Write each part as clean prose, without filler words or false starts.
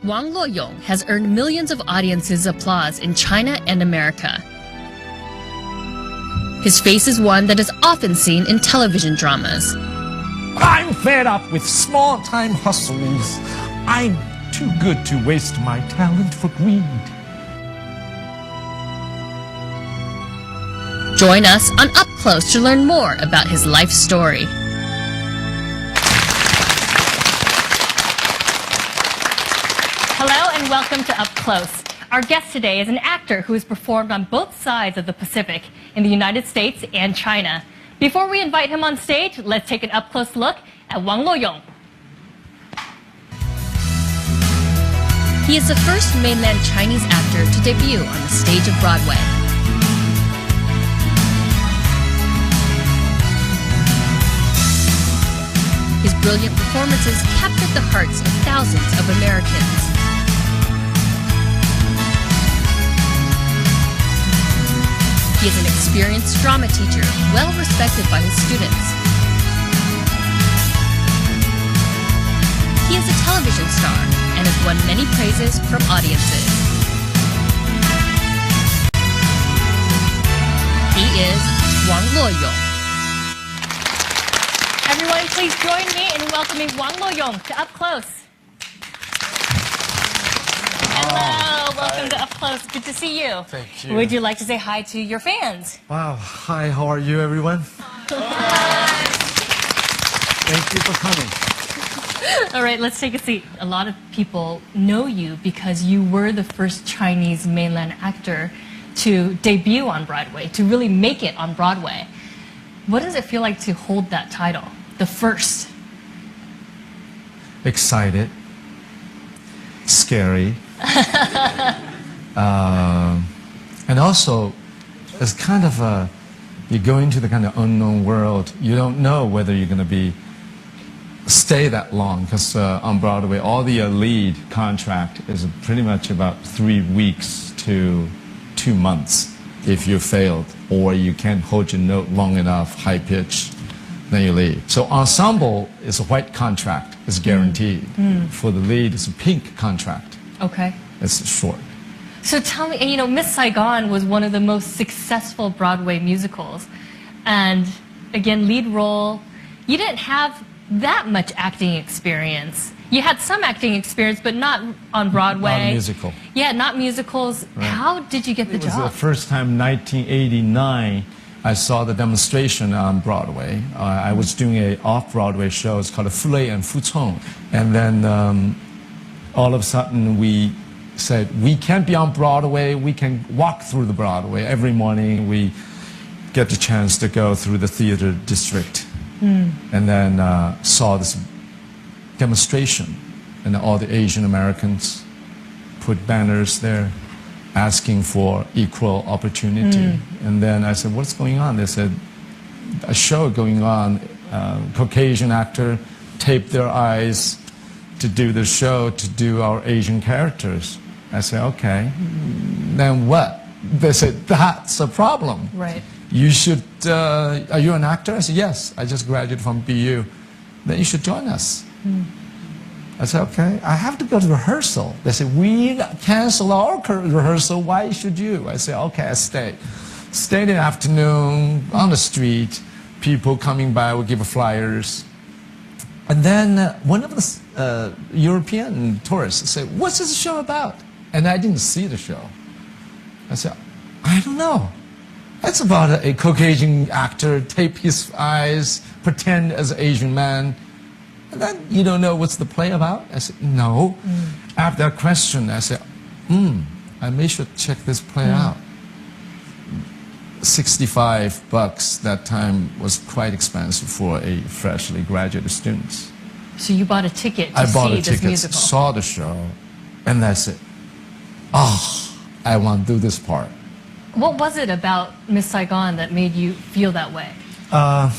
Wang Yong has earned millions of audiences' applause in China and America. His face is one that is often seen in television dramas. I'm fed up with small-time hustles. I'm too good to waste my talent for greed. Join us on UpClose to learn more about his life story. Hello and welcome to UpClose. Our guest today is an actor who has performed on both sides of the Pacific, in the United States and China. Before we invite him on stage, let's take an up-close look at Wang Yong. He is the first mainland Chinese actor to debut on the stage of Broadway. His brilliant performances captured the hearts of thousands of Americans. He is an experienced drama teacher, well respected by his students. He is a television star and has won many praises from audiences. He is Wang Yong. Everyone, please join me in welcoming Wang Yong to UpClose. Hello, welcome to UpClose. Good to see you. Thank you. Would you like to say hi to your fans? Wow. Hi, how are you, everyone? Thank you for coming. All right, let's take a seat. A lot of people know you because you were the first Chinese mainland actor to debut on Broadway, to really make it on Broadway. What does it feel like to hold that title, the first? Excited. Scary. And also, it's kind of you go into the kind of unknown world. You don't know whether you're going to stay that long, because on Broadway, all the lead contract is pretty much about 3 weeks to 2 months if you failed, or you can't hold your note long enough, high pitch, then you leave. So ensemble is a white contract, it's guaranteed. For the lead, it's a pink contract. Okay. It's short. So tell me, you know, Miss Saigon was one of the most successful Broadway musicals. And again, lead role, you didn't have that much acting experience. You had some acting experience, but not on Broadway. Not a musical. Yeah, not musicals. Right. How did you get the job? It was the first time, 1989, I saw the demonstration on Broadway. I was doing an off-Broadway show. It's called Fulei and Fucong. And then all of a sudden we said, we can't be on Broadway, we can walk through the Broadway. Every morning we get the chance to go through the theater district. And then saw this demonstration, and all the Asian Americans put banners there asking for equal opportunity. And then I said, what's going on? They said, a show going on, Caucasian actor taped their eyes to do the show, to do our Asian characters. I said, okay, then what? They said, that's a problem. Right. You should, are you an actor? I said, yes, I just graduated from BU. Then you should join us. I said, okay, I have to go to rehearsal. They said, we cancel our rehearsal, why should you? I said, okay, I stay. Stayed in the afternoon, on the street, people coming by would give flyers. And then one of the European tourists said, what's this show about? And I didn't see the show. I said, I don't know. It's about a Caucasian actor, tape his eyes, pretend as an Asian man. And then you don't know what's the play about? I said, no. After that question, I said, I may should check this play out. $65 that time was quite expensive for a freshly graduated student. So you bought a ticket to I bought see a this ticket, musical. saw the show, and that's it. Oh, I want to do this part. What was it about Miss Saigon that made you feel that way? A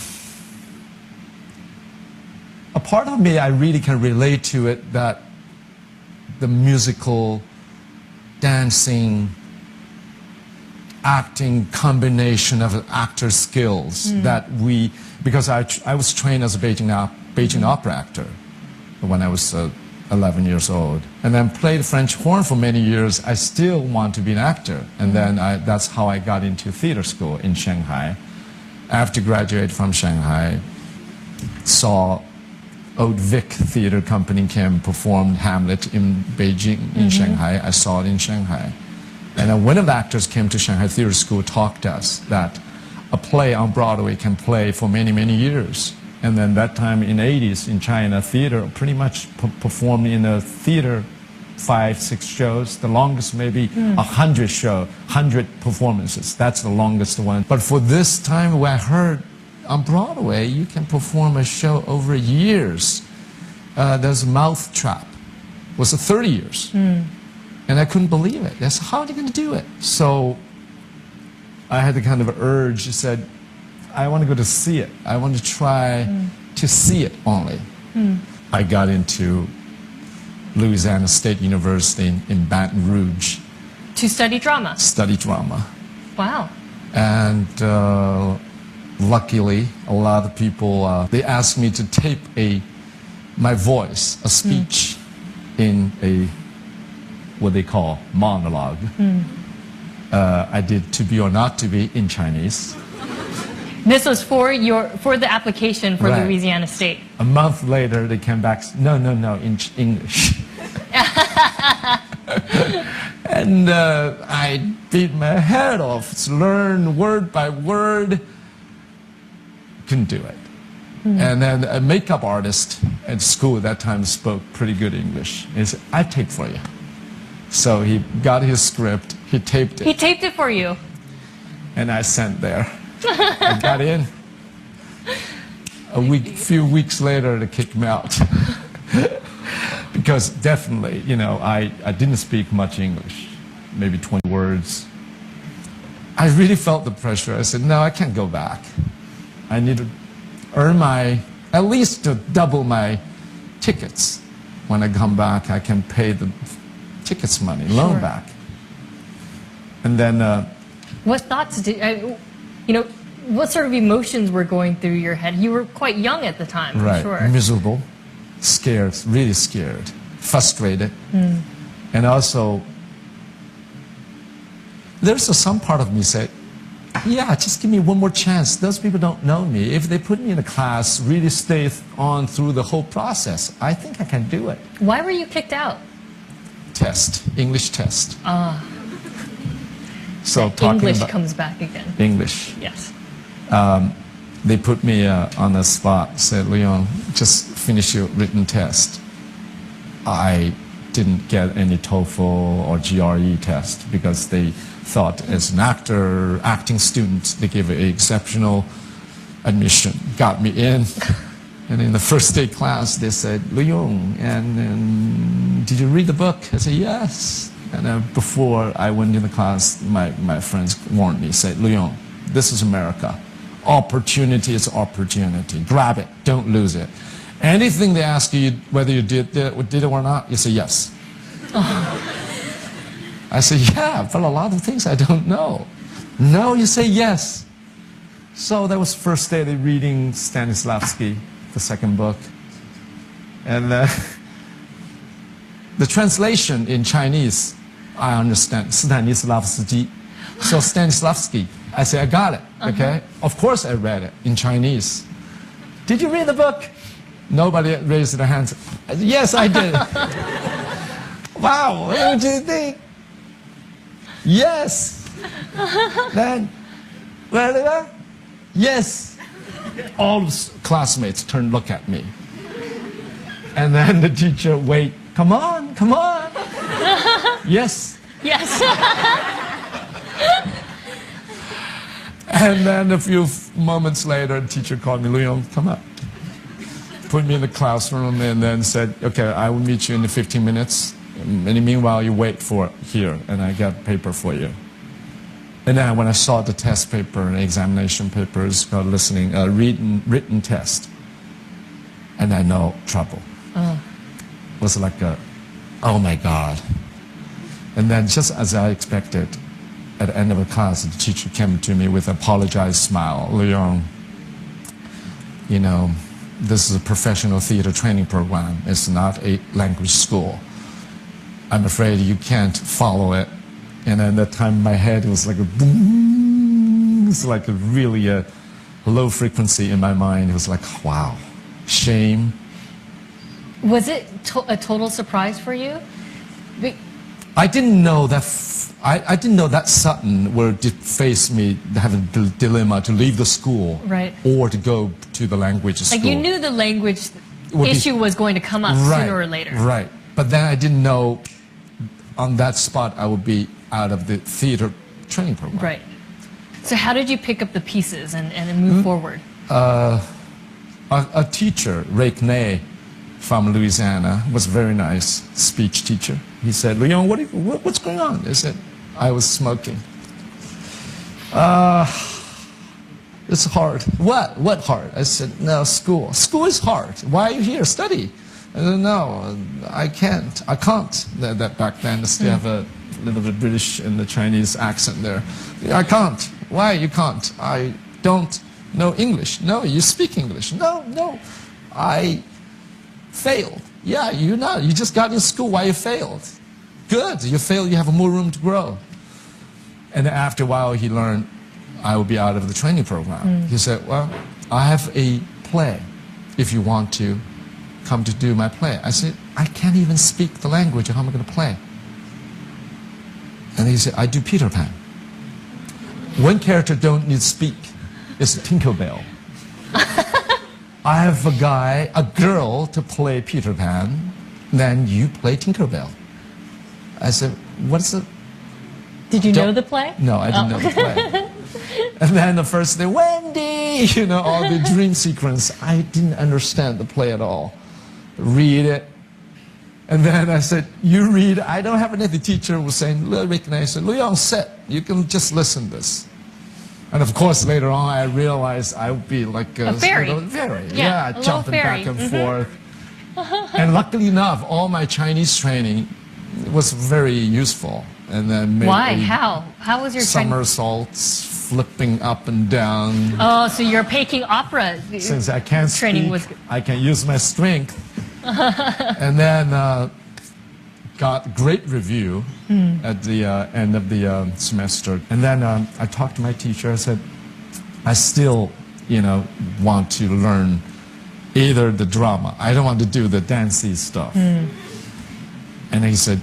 part of me, I really can relate to it, that the musical, dancing, acting combination of actor skills that we, because I was trained as a Beijing opera actor when I was 11 years old. And then played French horn for many years. I still want to be an actor. And then that's how I got into theater school in Shanghai. After graduate from Shanghai, saw Old Vic Theater Company came performed Hamlet in Beijing, in Shanghai. I saw it in Shanghai. And then one of the actors came to Shanghai Theater School, talked to us that a play on Broadway can play for many, many years. And then that time in the 80s in China, theater pretty much performed in a theater 5, 6 shows. The longest maybe 100 performances. That's the longest one. But for this time where I heard on Broadway, you can perform a show over years. There's Mousetrap. It was 30 years. And I couldn't believe it. I said, how are you going to do it? So I had the kind of urge. I said, I want to go to see it. I want to try to see it only. I got into Louisiana State University in Baton Rouge. To study drama? Study drama. Wow. And luckily, a lot of people, they asked me to tape my voice, a speech in what they call monologue. I did To Be or Not to Be in Chinese. This was for the application for Right. Louisiana State. A month later, they came back, no, in English. And I beat my head off, learned word by word, couldn't do it. And then a makeup artist at school at that time spoke pretty good English. He said, I tape for you. So he got his script, he taped it. He taped it for you. And I sent there. I got in. Few weeks later, they kicked me out. Because definitely, you know, I didn't speak much English, maybe 20 words. I really felt the pressure. I said, no, I can't go back. I need to earn at least to double my tickets. When I come back, I can pay the tickets money, loan back. And then... what thoughts what sort of emotions were going through your head? You were quite young at the time, I'm sure. Miserable, scared, really scared, frustrated. And also, there's some part of me said, yeah, just give me one more chance. Those people don't know me. If they put me in a class, really stay on through the whole process, I think I can do it. Why were you kicked out? English test. So English comes back again. English. Yes. They put me on the spot, said, Leon, just finish your written test. I didn't get any TOEFL or GRE test because they thought as an acting student, they gave an exceptional admission, got me in. And in the first day class, they said, Leon, and did you read the book? I said, yes. And before I went in the class, my friends warned me, said, Leon, this is America. Opportunity is opportunity. Grab it. Don't lose it. Anything they ask you whether you did it or not, you say yes. I say, yeah, but a lot of things I don't know. No, you say yes. So that was first day of reading Stanislavski, the second book. And the translation in Chinese, I understand, Stanislavski. So Stanislavski, I say, I got it, okay? Of course I read it in Chinese. Did you read the book? Nobody raised their hands. Yes, I did. Wow, what do you think? Yes. Then, well, yes. All the classmates turned to look at me. And then the teacher, wait, come on. Yes. Yes. And then a few moments later, the teacher called me, Leon, come up. Put me in the classroom and then said, okay, I will meet you in 15 minutes. And meanwhile, you wait for here, and I got paper for you. And then when I saw the test paper and examination papers, written test, and I know trouble. It was like oh my God. And then just as I expected, at the end of the class, the teacher came to me with an apologized smile. Leon, you know, this is a professional theater training program. It's not a language school. I'm afraid you can't follow it. And at that time, my head was like a boom. It's like a really low frequency in my mind. It was like, wow, shame. Was it a total surprise for you? I didn't know that. I didn't know that Sutton would face me having the dilemma to leave the school, right, or to go to the language school. Like you knew the language issue was going to come up sooner or later. Right. But then I didn't know on that spot I would be out of the theater training program. Right. So how did you pick up the pieces and move forward? A teacher, Ray Knay, from Louisiana, was a very nice speech teacher. He said, "Leon, what's going on?" I said, "I was smoking." It's hard. What hard? I said, "No, school. School is hard. Why are you here? Study." I said, "No, I can't. I can't." That back then, I still have a little bit British and the Chinese accent there. "I can't." "Why you can't?" "I don't know English." "No, you speak English." "No, I failed." "Yeah, you know, you just got in school. Why you failed?" "Good, you failed. You have more room to grow." And after a while, he learned I would be out of the training program. He said, "Well, I have a play. If you want to come to do my play." I said, "I can't even speak the language. How am I going to play?" And he said, "I do Peter Pan. One character don't need to speak. It's Tinkerbell. I have a girl to play Peter Pan, then you play Tinkerbell." I said, "What's it?" Did you know the play? No, I didn't know the play. And then the first day, "Wendy," you know, all the dream sequence. I didn't understand the play at all. Read it. And then I said, "You read." I don't have any. The teacher was saying, "Rick," and I said, "Leon, sit. You can just listen to this." And of course, later on, I realized I would be like a fairy. Yeah, jumping back and forth. And luckily enough, all my Chinese training was very useful. And then why? How was your somersaults, flipping up and down. Oh, so you're Peking opera. Since I can't speak, I can use my strength. And then got great review at the end of the semester. And then I talked to my teacher. I said, "I still, want to learn either the drama. I don't want to do the dancey stuff." And he said,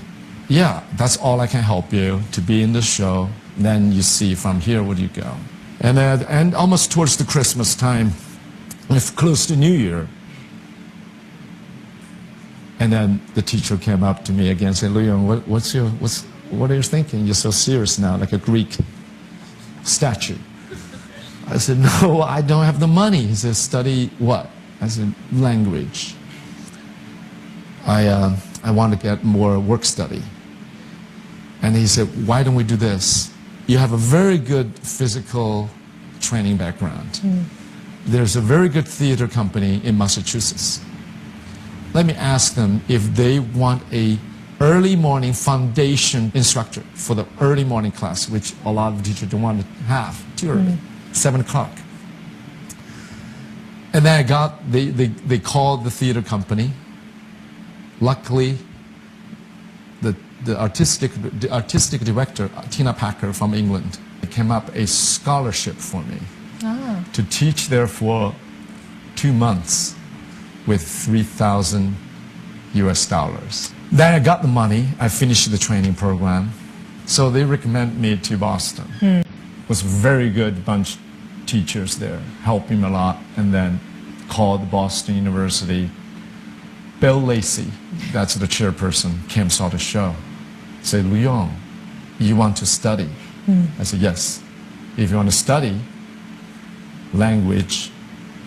"Yeah, that's all I can help you to be in the show. Then you see from here where you go." And almost towards the Christmas time, if close to New Year. And then the teacher came up to me again and said, "Leon, what are you thinking? You're so serious now, like a Greek statue." I said, "No, I don't have the money." He said, "Study what?" I said, "Language. I want to get more work study." And he said, "Why don't we do this? You have a very good physical training background. There's a very good theater company in Massachusetts. Let me ask them if they want a early morning foundation instructor for the early morning class," which a lot of teachers don't want to have too early, 7 o'clock. And then they called the theater company. Luckily, the artistic director, Tina Packer from England, came up a scholarship for me to teach there for 2 months with $3,000 US. Then I got the money. I finished the training program. So they recommended me to Boston. It was a very good bunch of teachers there, helped me a lot, and then called Boston University. Bill Lacey, that's the chairperson, came saw the show. Said, "Leon, you want to study?" I said, "Yes. If you want to study, language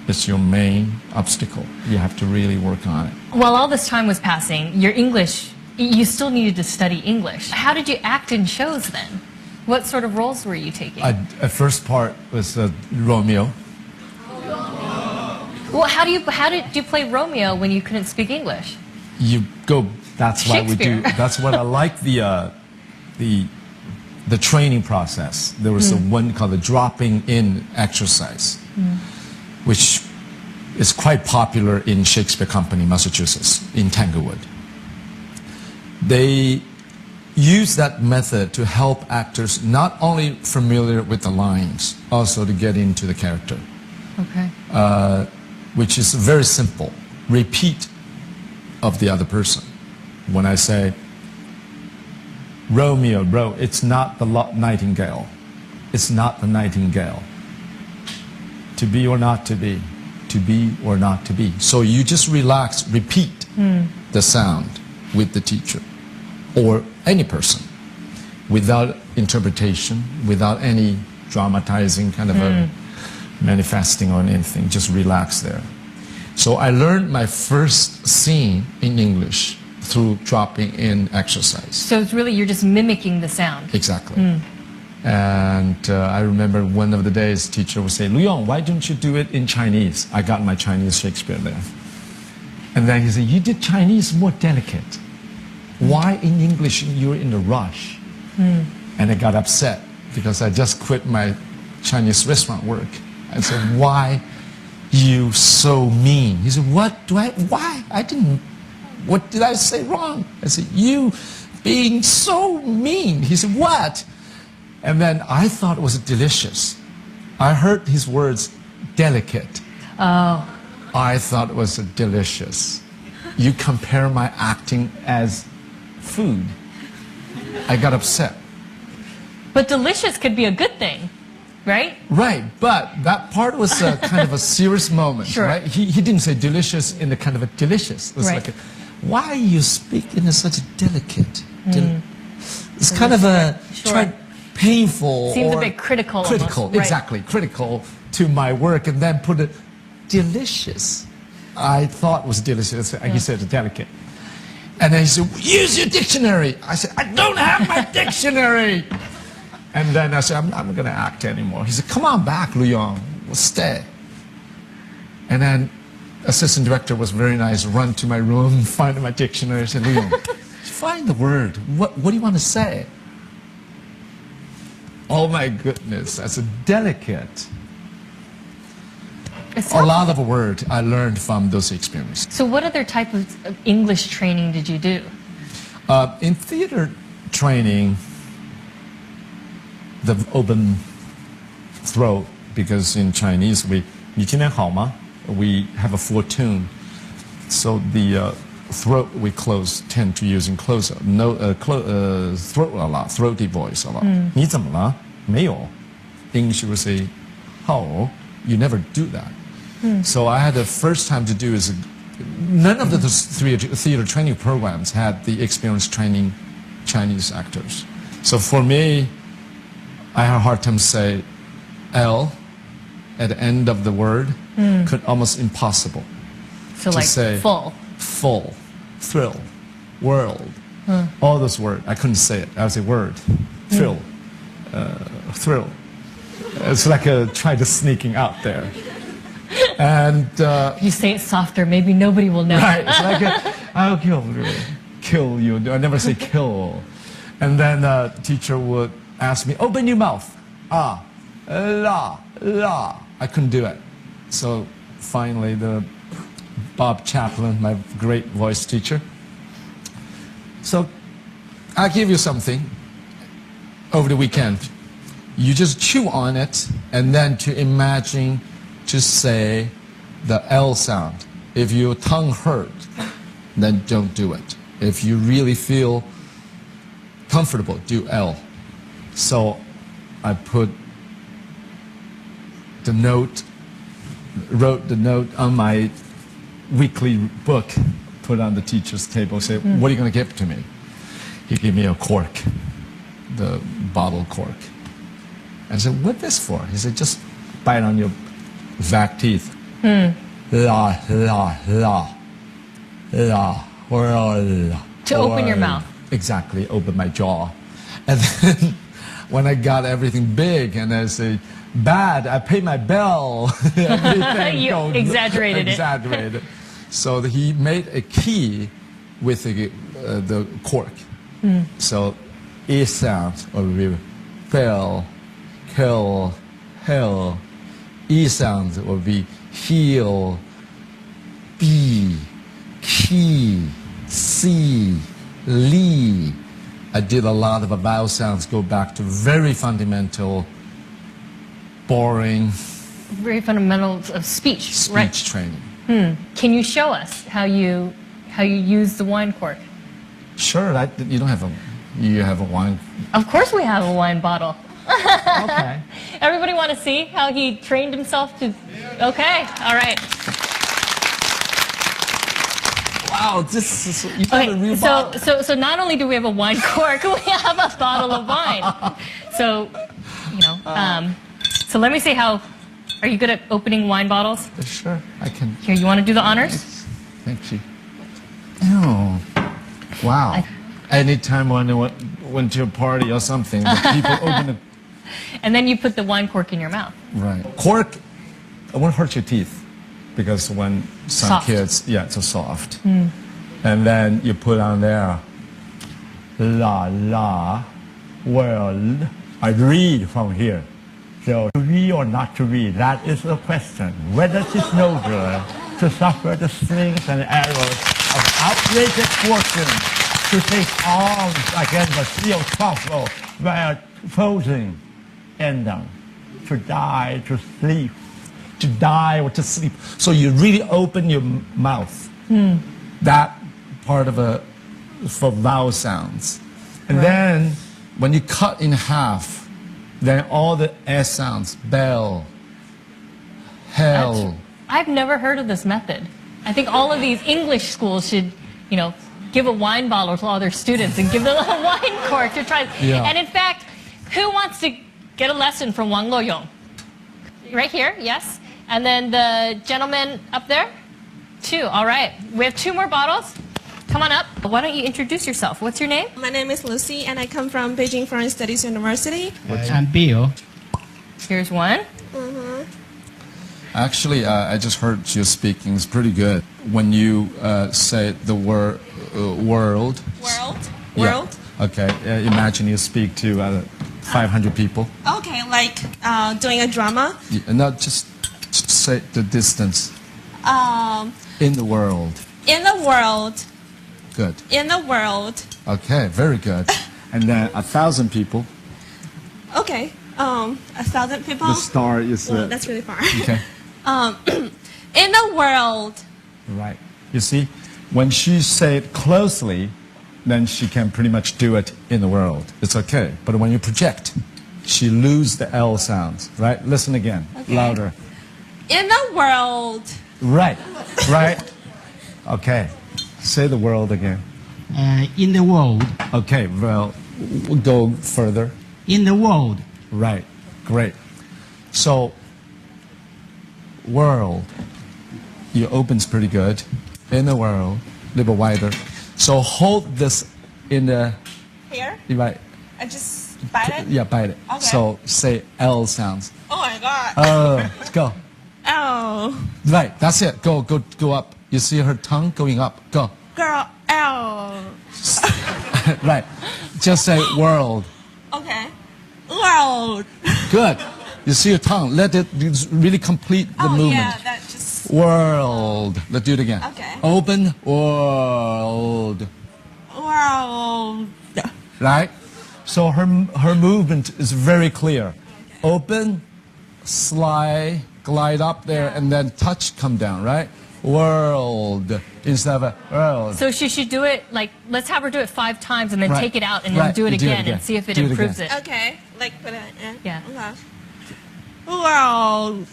is your main obstacle. You have to really work on it." While all this time was passing, your English, you still needed to study English. How did you act in shows then? What sort of roles were you taking? At first part was Romeo. Well, how did you play Romeo when you couldn't speak English? You go. That's why we do. That's what I like the training process. There was a one called the dropping in exercise, which It's quite popular in Shakespeare Company, Massachusetts, in Tanglewood. They use that method to help actors not only familiar with the lines, also to get into the character. Okay. Which is very simple. Repeat of the other person. When I say, Romeo, bro, it's not the nightingale. It's not the nightingale. To be or not to be. To be or not to be. So you just relax, repeat the sound with the teacher or any person without interpretation, without any dramatizing kind of a manifesting or anything. Just relax there. So I learned my first scene in English through dropping in exercise. So it's really, you're just mimicking the sound. Exactly. And I remember one of the days, teacher would say, Yong, why don't you do it in Chinese? I got my Chinese Shakespeare there. And then he said, you did Chinese more delicate. Why in English you're in a rush? And I got upset because I just quit my Chinese restaurant work. I said, why you so mean? He said, why? What did I say wrong? I said, you being so mean. He said, what? And then I thought it was delicious. I heard his words, delicate. Oh. I thought it was delicious. You compare my acting as food. I got upset. But delicious could be a good thing, right? Right, but that part was a kind of a serious moment, Sure. right? He didn't say delicious in the kind of a delicious. It was Right. like, why you speak in a such a delicate? It's kind of a Sure. painful. Seems or a bit critical. critical, almost. Right. exactly, critical to my work, and then put it delicious. I thought was delicious. He said delicate. And then he said, use your dictionary. I said, I don't have my dictionary. And then I said, I'm not going to act anymore. He said, come on back, Yong. We'll stay. And then assistant director was very nice, run to my room, find my dictionary. I said, Yong, find the word. What do you want to say? Oh my goodness, that's a delicate. A lot of words I learned from those experiences. So what other type of English training did you do? In theater training, the open throat, because in Chinese we 你今天好吗? We have a full tune, so the throat we tend to using closer, throat a lot, throaty voice a lot. 你怎么了? 没有. English would say, how? You never do that. So I had the first time to do is none of the theater training programs had the experience training Chinese actors. So for me, I had a hard time to say L at the end of the word, could almost impossible. So to like say full, thrill, world, all those words. I couldn't say it. I would say word, thrill, thrill. It's like trying to sneaking out there. And If you say it softer, maybe nobody will know. right, it's like I'll kill you. I never say kill. And then the teacher would ask me, open your mouth. Ah, la, la. I couldn't do it. So finally, Bob Chaplin, my great voice teacher. So I'll give you something over the weekend. You just chew on it, and then to imagine to say the L sound. If your tongue hurt, then don't do it. If you really feel comfortable, do L. So I put the note, wrote the note on my weekly book, put on the teacher's table, say, what are you going to give to me? He gave me a cork, the bottle cork. I said, what's this for? He said, just bite on your back teeth. La, la, la, la, la. To open your mouth. Exactly, open my jaw. And then when I got everything big and I say, bad, I pay my bill. You exaggerated it. Exaggerated. So he made a key with the cork. So E sound will be fell, kill, hell. E sound will be heal, B, key, C, li. I did a lot of vowel sounds, go back to very fundamental, boring Very fundamental of speech, right? training. Can you show us how you use the wine cork? Sure, you don't have you have a wine. Of course we have a wine bottle. Okay. Everybody want to see how he trained himself to... Okay, all right. Wow, this is you got a real bottle. So not only do we have a wine cork, we have a bottle of wine. So, so let me see how... Are you good at opening wine bottles? Sure, I can. Here, you want to do the honors? Thank you. Oh, wow. Anytime when I went to a party or something, the people open it. And then you put the wine cork in your mouth. Right. Cork, it won't hurt your teeth because when some Soft. kids, yeah, it's so soft. And then you put on there, la la, world. I read from here. So to read or not to read, that is the question. Whether it's noble to suffer the slings and arrows of outrageous fortune, to take arms against the steel crossbow while posing in them, to die, to sleep, to die or to sleep. So you really open your mouth. That part of for vowel sounds. And then when you cut in half, then all the S sounds, bell, hell. I've never heard of this method. I think all of these English schools should, give a wine bottle to all their students and give them a wine cork to try. Yeah. And in fact, who wants to get a lesson from Wang Yong? Right here, yes. And then the gentleman up there, 2. All right, we have 2 more bottles. Come on up. Why don't you introduce yourself? What's your name? My name is Lucy, and I come from Beijing Foreign Studies University. I'm Bill. Here's one. Actually, I just heard you speaking. It's pretty good. When you say the word world. World? Yeah. Okay, imagine you speak to 500 people. Okay, like doing a drama. No, just say the distance. In the world. In the world. Good. In the world. Okay, very good. And then 1,000 people. Okay, 1,000 people. The star is Well, that's really far. Okay. In the world. Right. You see, when she said closely, then she can pretty much do it in the world. It's okay. But when you project, she loses the L sounds. Right? Listen again. Okay. Louder. In the world. Right. Right. Okay. Say the world again. In the world. Okay. Well, we'll go further. In the world. Right. Great. So, world. Your opens pretty good. In the world. A little wider. So hold this in the... Here? Right. I just bite it? Yeah, bite it. Okay. So say L sounds. Oh my god. Let's go. Oh. Right, that's it. Go up. You see her tongue going up. Go. Girl. Oh. Right. Just say world. Okay. World. Good. You see your tongue. Let it really complete the movement. Yeah, that just... World. Let's do it again. Okay. Open world. World. Right? So her movement is very clear. Open, slide, glide up there, and then touch, come down, right? World instead of a world. So she should do it, let's have her do it 5 times and then Right. take it out and then Right. do it You do it again again. and see if it Do it improves again. it. Okay. Like, put it in. Yeah. Okay. World.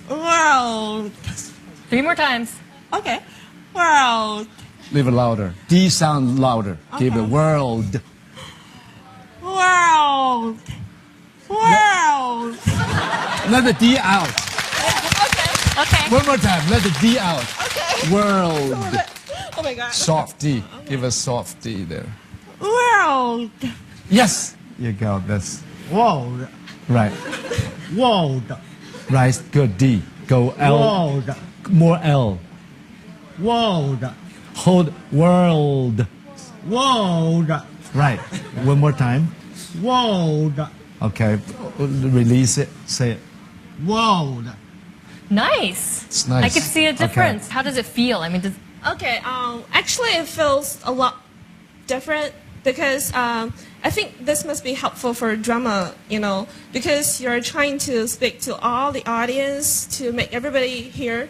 World. 3 more times. Okay. World. Leave it louder. D sound louder. Give it Okay. world. World. World. Let the D out. Okay. One more time. Let the D out. Okay. World. Oh my god. Soft D. Give a soft D there. World. Yes. You go. That's World. right. World. Right. Good. D. Go L. World. More L. World. Hold world. World. Right. One more time. World. Okay. Release it. Say it. World. Nice. It's nice. I could see a Okay. difference. How does it feel? I mean, does, Okay, actually it feels a lot different because I think this must be helpful for drama, because you're trying to speak to all the audience to make everybody hear,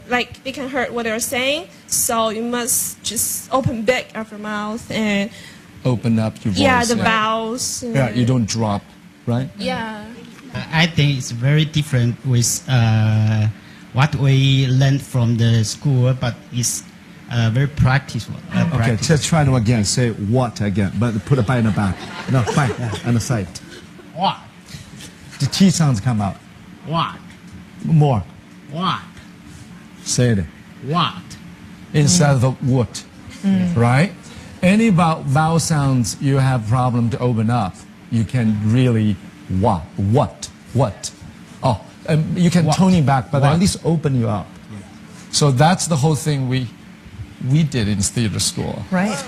like they can hear what they're saying. So you must just open big of your mouth and Open up your voice. yeah, the vowels. Yeah, you don't drop, right? Yeah. I think it's very different with what we learned from the school, but it's very practical. Okay, just try to again say what again, but put a bite in the back. No, bite on the side. What? The T sounds come out. What? More. What? Say it. What? Instead of what. Right? Any vowel sounds you have problem to open up, you can really what. Oh, you can What? tone it back, but What? at least open you up. So that's the whole thing we did in theater school. right.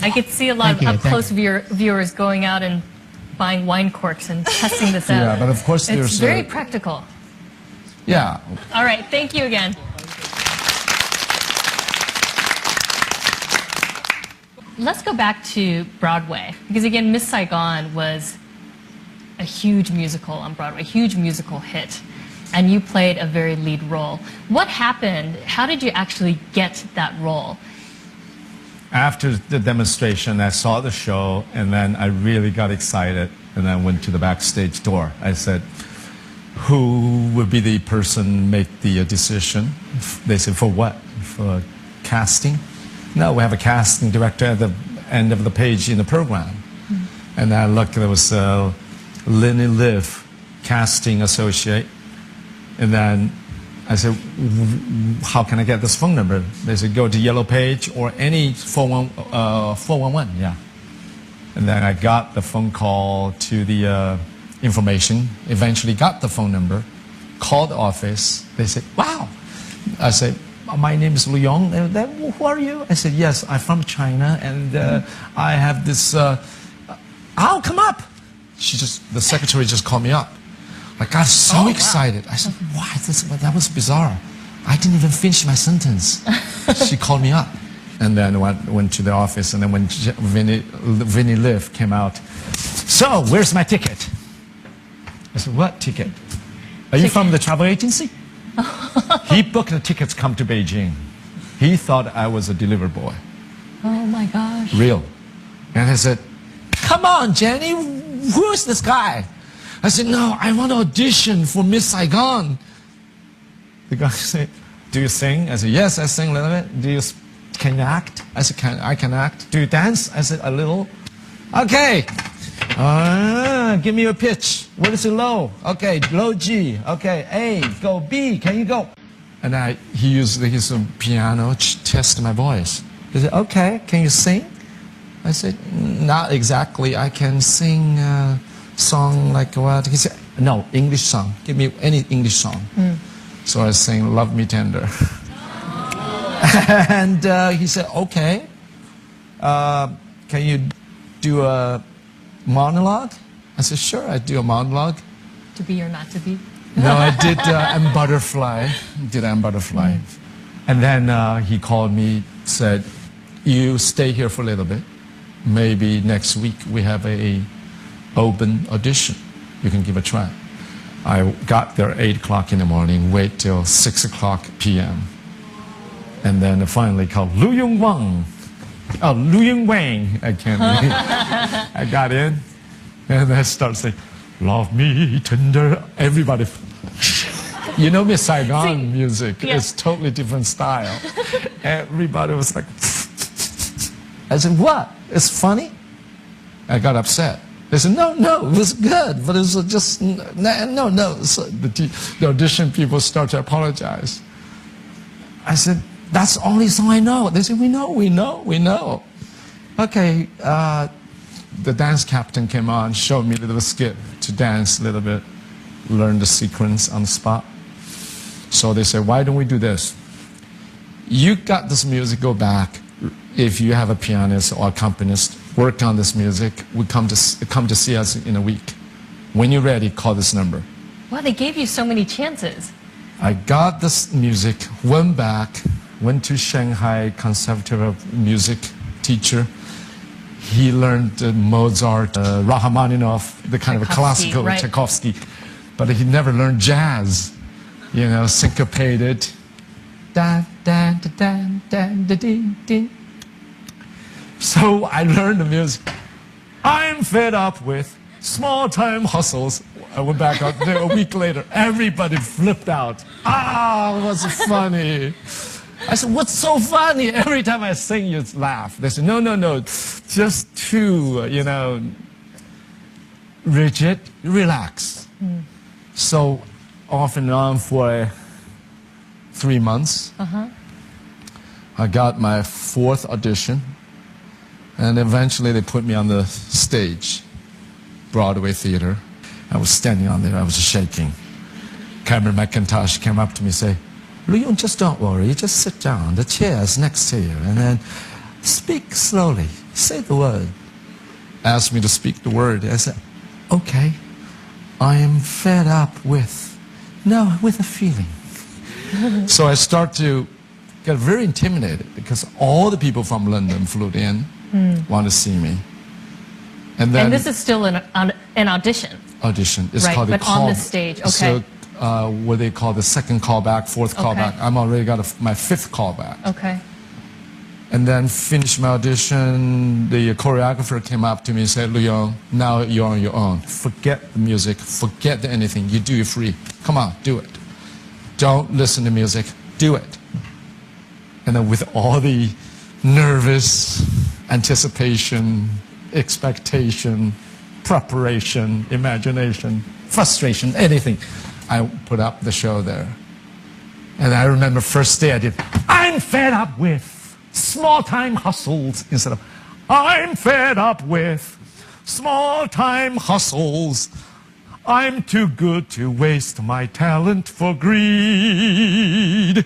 I could see a lot Thank you, of thank up-close viewers going out and buying wine corks and testing this out. Yeah, but of course It's there's very practical. yeah. All right, thank you again. Let's go back to Broadway, because again, Miss Saigon was a huge musical on Broadway, huge musical hit, and you played a very lead role. What happened? How did you actually get that role? After the demonstration, I saw the show, and then I really got excited, and I went to the backstage door. I said, who would be the person make the decision? They said, for what? For casting? No, we have a casting director at the end of the page in the program. And I looked, there was Lenny Liv, casting associate. And then I said, how can I get this phone number? They said, go to Yellow Page or any 411, yeah. And then I got the phone call to the information, eventually got the phone number, called the office. They said, wow. I said, my name is Yong. Who are you? I said, yes, I'm from China, and I have this, I'll come up. The secretary just called me up. I got so excited. I said, why? That was bizarre. I didn't even finish my sentence. She called me up. And then went to the office, and then when Vinny Liv came out, so where's my ticket? I said, what ticket? Are you from the travel agency? He booked the tickets come to Beijing. He thought I was a delivery boy. Oh my gosh. Real. And I said, come on, Jenny, who is this guy? I said, no, I want to audition for Miss Saigon. The guy said, do you sing? I said, yes, I sing a little bit. Can you act? I said, I can act. Do you dance? I said, a little. Okay. Give me your pitch. What is it low? Okay, low G. Okay, A, go B. Can you go? And he used his piano to test my voice. He said, okay, can you sing? I said, not exactly. I can sing a song like what? He said, no, English song. Give me any English song. So I sang Love Me Tender. And he said, okay. Can you do a monologue? I said, sure, I do a monologue. To be or not to be? No, I did I'm Butterfly. And then he called me, said, you stay here for a little bit. Maybe next week we have a open audition. You can give a try. I got there 8 o'clock in the morning, wait till 6 o'clock p.m. And then finally called Lu Yong Wang. Oh, Lu Yong Wang. I can't read. I got in, and I started saying, love me tender. Everybody, you know Miss Saigon music. Yeah. It's totally different style. Everybody was like, I said, what? It's funny? I got upset. They said, no, it was good, but it was just, no. So the audition people start to apologize. I said, that's the only song I know. They said, we know. Okay, the dance captain came on, showed me a little skip to dance a little bit, learn the sequence on the spot. So they said, why don't we do this? You got this music, go back. If you have a pianist or accompanist, work on this music. We come to see us in a week. When you're ready, call this number. Wow, they gave you so many chances. I got this music, went back, went to Shanghai Conservatory of Music teacher. He learned Mozart, Rachmaninoff, the kind of a Tchaikovsky, classical right. Tchaikovsky, but he never learned jazz, you know, syncopated. Da, da, da, da, da, da, ding, ding. So I learned the music. I'm fed up with small-time hustles. I went back out there a week later. Everybody flipped out. Ah, what's funny? I said, what's so funny? Every time I sing, you laugh. They said, no, no, no, just too, you know, rigid, relax. So off and on for 3 months. I got my 4th audition, and eventually they put me on the stage, Broadway theater. I was standing on there, I was shaking. Cameron McIntosh came up to me and said, Yong, just don't worry, just sit down. The chair is next to you, and then speak slowly, say the word. Asked me to speak the word. I said, okay, I am fed up with a feeling. So I start to get very intimidated because all the people from London flew in, want to see me. And then And this is still an audition. audition. It's Right, called the but on the stage, okay. So what they call the second callback, 4th callback. I'm already got my 5th callback. Okay. And then finished my audition. The choreographer came up to me and said, Yong, now you're on your own. Forget the music, forget anything. You do it free. Come on, do it. Don't listen to music, do it. And then with all the nervous anticipation, expectation, preparation, imagination, frustration, anything, I put up the show there. And I remember first day I did, I'm fed up with small-time hustles, instead of, I'm fed up with small-time hustles. I'm too good to waste my talent for greed.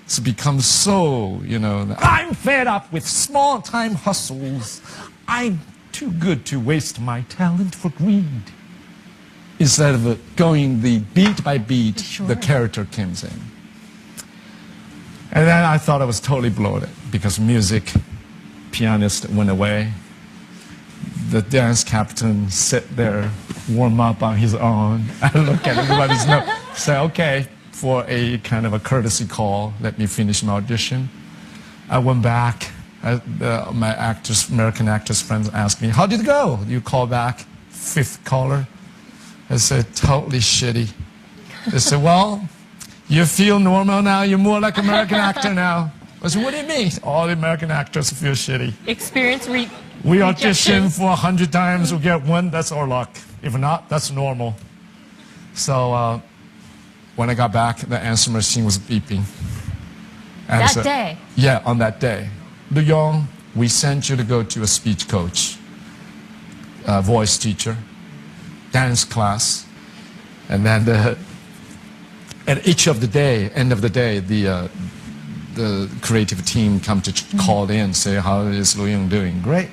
It's become so, you know, I'm fed up with small-time hustles. I'm too good to waste my talent for greed. Instead of going the beat by beat, the character comes in. And then I thought I was totally bloated because music, pianist went away. The dance captain sit there, warm up on his own. I look at everybody's note, say, okay, for a kind of a courtesy call, let me finish my audition. I went back. My American actors friends asked me, how did it go? You call back, 5th caller. I said, totally shitty. They said, well, you feel normal now, you're more like an American actor now. I said, what do you mean? All the American actors feel shitty. Experience We audition for 100 times, we get 1, that's our luck. If not, that's normal. So when I got back, the answer machine was beeping. And That day? Yeah, on that day. Yong, we sent you to go to a speech coach, voice teacher, dance class, and then at each of the day, end of the day, the creative team come to call in, say, how is Yong doing? Great.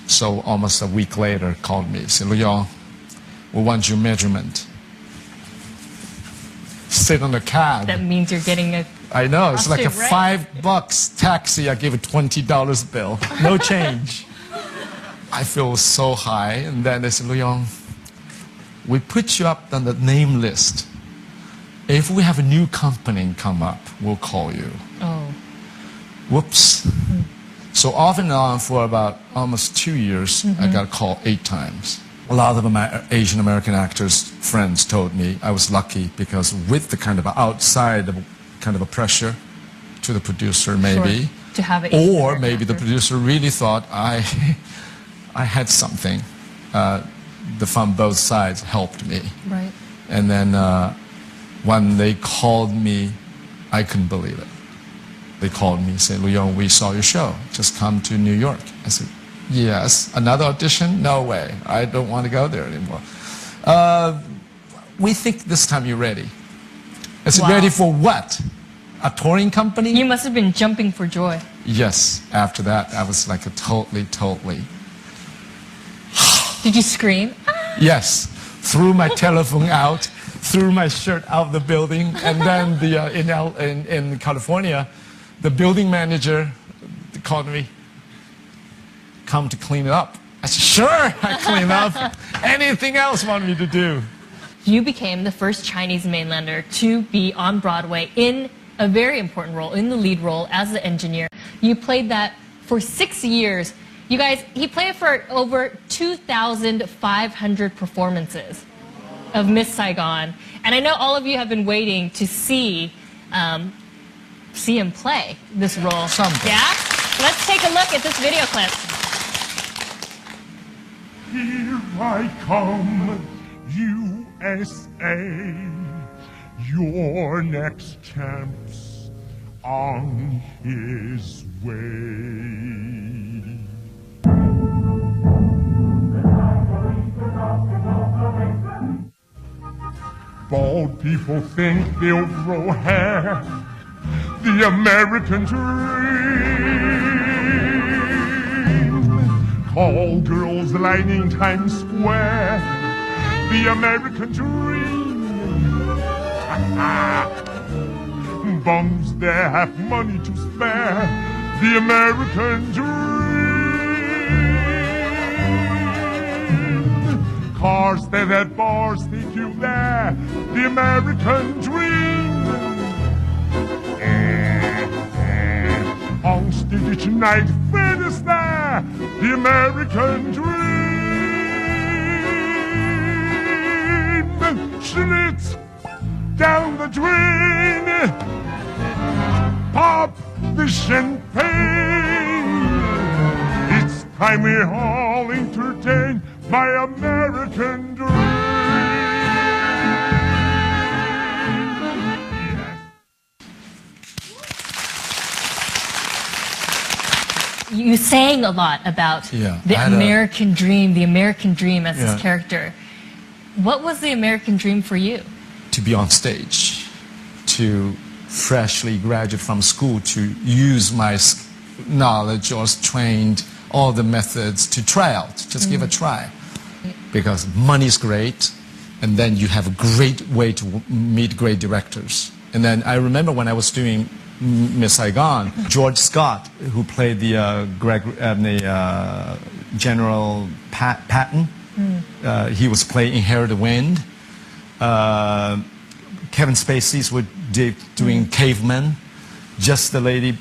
So almost a week later, called me, said, Yong, we want your measurement. Sit on the cab. That means you're getting a I know, it's like a right? $5 taxi. I gave a $20 bill, no change. I feel so high, and then they said, Yong, we put you up on the name list. If we have a new company come up, we'll call you. Oh. Whoops. So off and on for about almost 2 years, I got a call 8 times. A lot of my Asian American actors, friends told me I was lucky because with the kind of outside kind of a pressure to the producer maybe, Sure. To have it, or maybe the producer really thought I had something. The from both sides helped me. Right. And then when they called me, I couldn't believe it. They called me and said, Yong, we saw your show. Just come to New York. I said, yes. Another audition? No way. I don't want to go there anymore. We think this time you're ready. I said, Wow. ready for what? A touring company? You must have been jumping for joy. Yes. After that, I was like a totally. Did you scream? Yes. Threw my telephone out, threw my shirt out of the building. And then in California, the building manager called me, come to clean it up. I said, sure, I clean up. Anything else you want me to do? You became the first Chinese mainlander to be on Broadway in a very important role, in the lead role as the engineer. You played that for 6 years. You guys, he played it for over 2,500 performances of Miss Saigon. And I know all of you have been waiting to see him play this role. Someday. Yeah? Let's take a look at this video clip. Here I come, USA, your next champ's on his way. Bald people think they'll grow hair, the American dream. Call girls lining Times Square, the American dream. Bums that have money to spare, the American dream. Cars that at bars take you there, the American dream. On stage tonight, Fred is there, the American dream. Schlitz down the drain, pop the champagne. It's time we all entertain my American dream. You sang a lot about the American dream as his character. What was the American dream for you? To be on stage, to freshly graduate from school, to use my knowledge or trained all the methods to try out, just give a try. Because money's great, and then you have a great way to meet great directors. And then I remember when I was doing Miss Saigon, George Scott, who played the General Patton, he was playing Inherit the Wind. Kevin Spacey's were doing Caveman. Just the lady,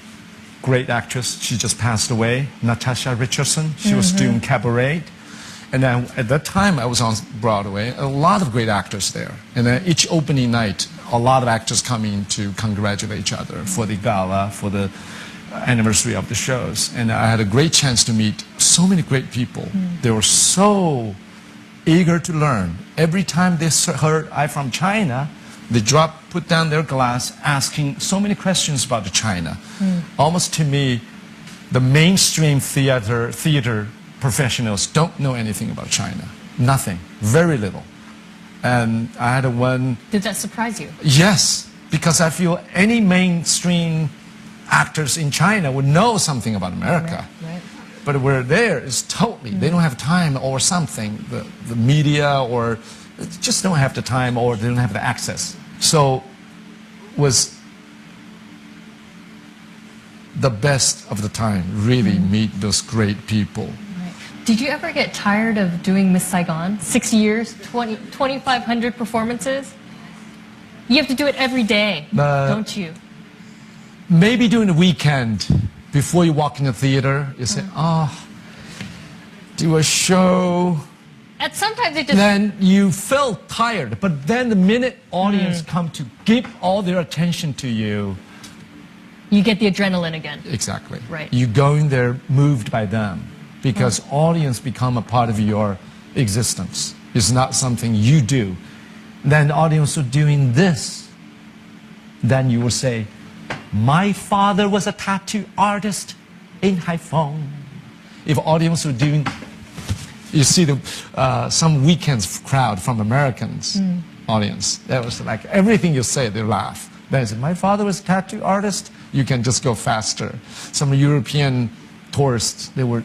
great actress, she just passed away, Natasha Richardson. She was doing Cabaret. And then at that time I was on Broadway, a lot of great actors there. And then each opening night, a lot of actors come in to congratulate each other for the gala, for the anniversary of the shows. And I had a great chance to meet so many great people. They were so eager to learn. Every time they heard I'm from China, they put down their glass, asking so many questions about China. Almost to me, the mainstream theater professionals don't know anything about China. Nothing. Very little. And I had one... Did that surprise you? Yes, because I feel any mainstream actors in China would know something about America. Right. But we're there is totally, they don't have time or something. The media or just don't have the time or they don't have the access. So was the best of the time, really meet those great people. Did you ever get tired of doing Miss Saigon? 6 years, 2,500 performances? You have to do it every day, don't you? Maybe during the weekend, before you walk in the theater, you say, do a show. And sometimes it just... Then you feel tired, but then the minute audience come to give all their attention to you, you get the adrenaline again. Exactly. Right. You go in there moved by them. Because audience become a part of your existence. It's not something you do. Then the audience are doing this. Then you will say, my father was a tattoo artist in Haiphong. If audience were doing, you see some weekends crowd from Americans audience. That was like everything you say, they laugh. Then I said, my father was a tattoo artist. You can just go faster. Some European tourists, they were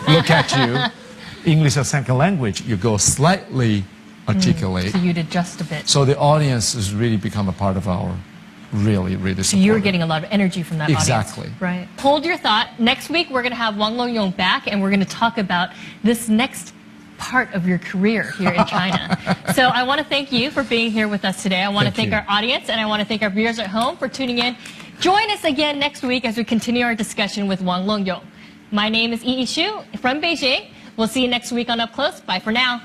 look at you, English as second language, you go slightly articulate. So you'd adjust a bit. So the audience has really become a part of our really So you're getting a lot of energy from that Exactly. audience. Right. Hold your thought. Next week, we're going to have Wang Long-yong back, and we're going to talk about this next part of your career here in China. So I want to thank you for being here with us today. I want to thank our audience, and I want to thank our viewers at home for tuning in. Join us again next week as we continue our discussion with Wang Long-yong. My name is Yi Shu from Beijing. We'll see you next week on Up Close. Bye for now.